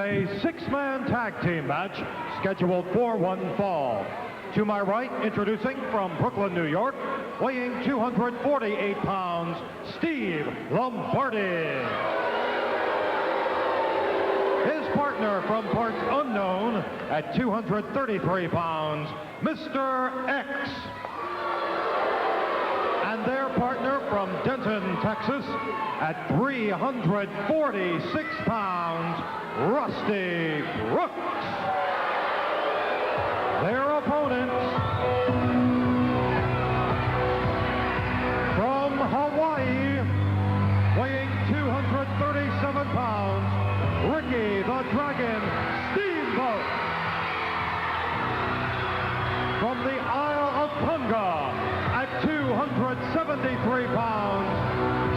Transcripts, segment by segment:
A six-man tag team match scheduled for one fall. To my right, introducing from Brooklyn, New York, weighing 248 pounds, Steve Lombardi. His partner from parts unknown at 233 pounds, Mr.X. And their partner from Denton, Texas, at 346 pounds, Rusty Brooks. Their opponents from Hawaii, weighing 237 pounds, Ricky the Dragon Steamboat. From the Isle of Tonga, at 273 pounds,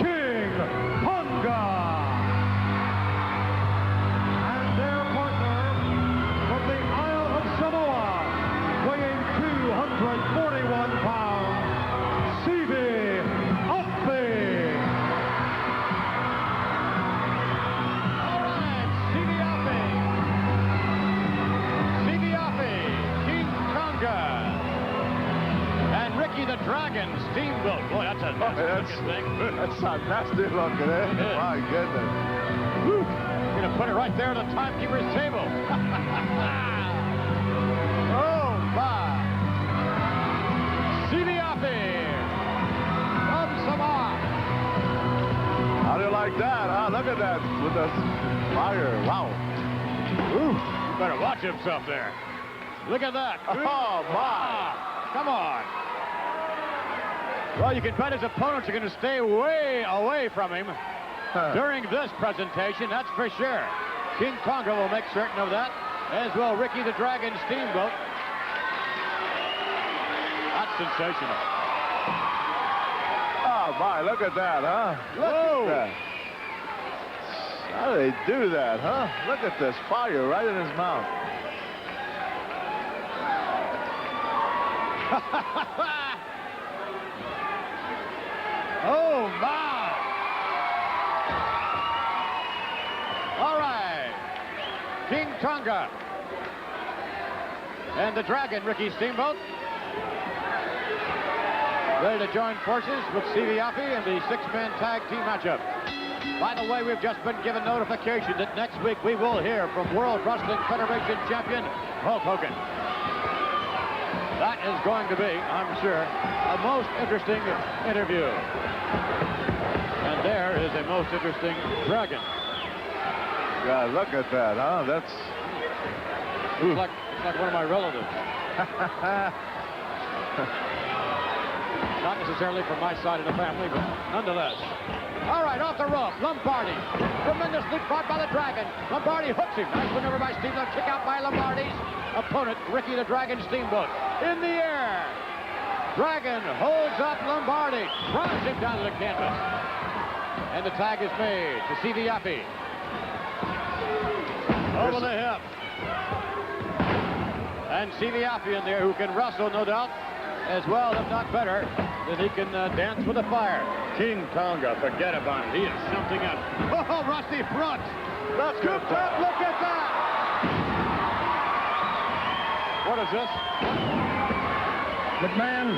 King Tonga. And their partner from the Isle of Samoa, weighing 241 pounds, Sivi Afi. All right, Sivi Afi. Sivi Afi, King Tonga. And Ricky the Dragon Steamboat. Boy, that's a nasty thing. That's a nasty looking, eh? My goodness. Woo. You're going to put it right there on the timekeeper's table. Oh, my. Sivi Afi from Samoa. How do you like that, huh? Look at that with the fire. Wow. Ooh, you better watch himself there. Look at that. Oh, my. Come on. Well, you can bet his opponents are going to stay way away from him during this presentation, that's for sure. King Tonga will make certain of that, as will Ricky the Dragon Steamboat. That's sensational. Oh, my, look at that, huh? Whoa. Look at that. How do they do that, huh? Look at this fire right in his mouth. Oh, my. All right. King Tonga and the Dragon, Ricky Steamboat, ready to join forces with Sivi Afi in the six-man tag team matchup. By the way, we've just been given notification that next week we will hear from World Wrestling Federation champion Hulk Hogan. That is going to be, I'm sure, a most interesting interview. And there is a most interesting dragon. God, look at that, huh? That's... It's like one of my relatives. Not necessarily from my side of the family, but nonetheless. All right, off the rope, Lombardi. Tremendously fought by the Dragon. Lombardi hooks him. Nice maneuver by Steamboat. Kick out by Lombardi's opponent, Ricky the Dragon Steamboat. In the air. Dragon holds up Lombardi. Drives him down to the canvas. And the tag is made to Sivi Afi. Over the hip. And Sivi Afi in there, who can wrestle, no doubt, as well, if not better, than he can dance with the fire. King Tonga, forget about it. He is something else. Oh, Rusty Brooks. Let's go. Look at that. What is this? McMahon,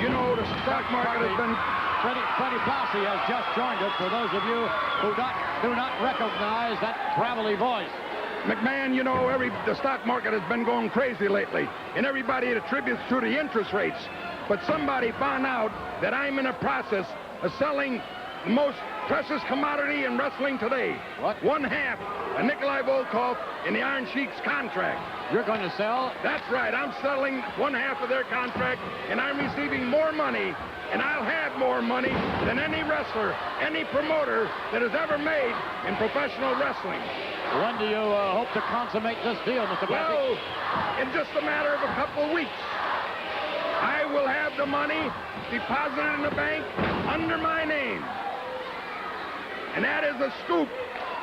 you know the stock market has been... Freddie Blassie has just joined us, for those of you who do not recognize that gravelly voice. McMahon, you know, the stock market has been going crazy lately, and everybody attributes to the interest rates. But somebody found out that I'm in a process of selling the most precious commodity in wrestling today. What? One half of Nikolai Volkov in the Iron Sheik's contract. You're going to sell? That's right. I'm selling one half of their contract, and I'm receiving more money, and I'll have more money than any wrestler, any promoter that has ever made in professional wrestling. When do you hope to consummate this deal, Mr. Blassie? Well, in just a matter of a couple of weeks, I will have the money deposited in the bank under my name. And that is a scoop.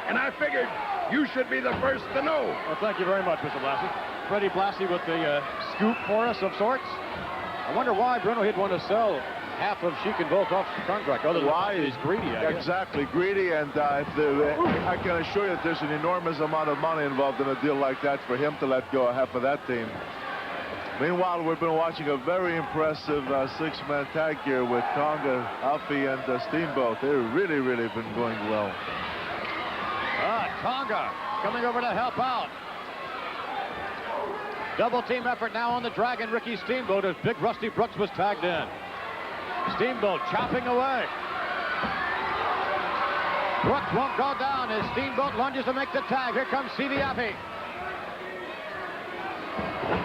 And I figured you should be the first to know. Well, thank you very much, Mr. Blassie. Freddie Blassie with the scoop for us of sorts. I wonder why, Bruno, he'd want to sell half of Sheik and Volkov's contract. Other than Why? He's greedy, I guess. Exactly, greedy, and I can assure you that there's an enormous amount of money involved in a deal like that for him to let go of half of that team. Meanwhile, we've been watching a very impressive six-man tag here with Tonga, Afi, and Steamboat. They've really, really been going well. Tonga coming over to help out. Double team effort now on the Dragon, Ricky Steamboat, as Big Rusty Brooks was tagged in. Steamboat chopping away. Brooks won't go down as Steamboat lunges to make the tag. Here comes Sivi Afi.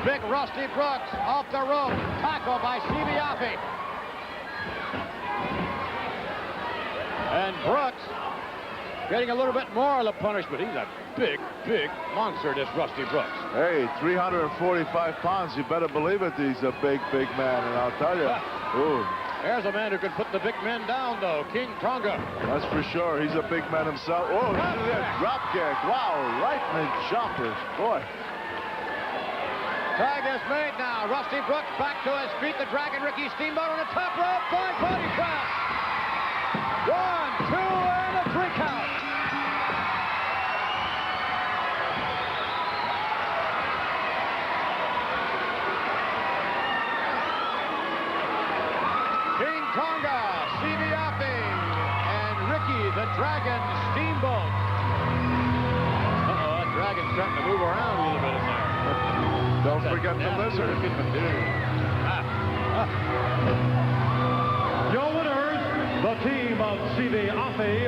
Big Rusty Brooks off the rope. Tackle by Sivi Afi. And Brooks getting a little bit more of the punishment. He's a big, big monster, this Rusty Brooks. Hey, 345 pounds. You better believe it. He's a big, big man. And I'll tell you, There's a man who can put the big men down, though. King Tonga. that's for sure. He's a big man himself. Oh, look at that drop kick. Wow, right in the jumpers. Boy. Tag is made now. Rusty Brooks back to his feet. The Dragon, Ricky Steamboat on the top rope. Fine body shot. 1, 2, and a 3 count. King Tonga, Sivi Afi, and Ricky the Dragon Steamboat. That Dragon's starting to move around a little bit in there. Don't forget the lizard. Your winners, the team of Sivi Afi,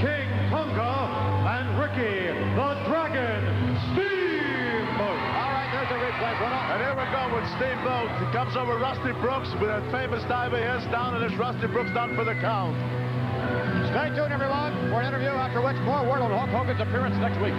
King Tonga, and Ricky the Dragon Steamboat. All right, there's the replay, Bruno. And here we go with Steamboat. He comes over Rusty Brooks with that famous dive of his down, and it's Rusty Brooks down for the count. Stay tuned, everyone, for an interview after which more word on Hulk Hogan's appearance next week.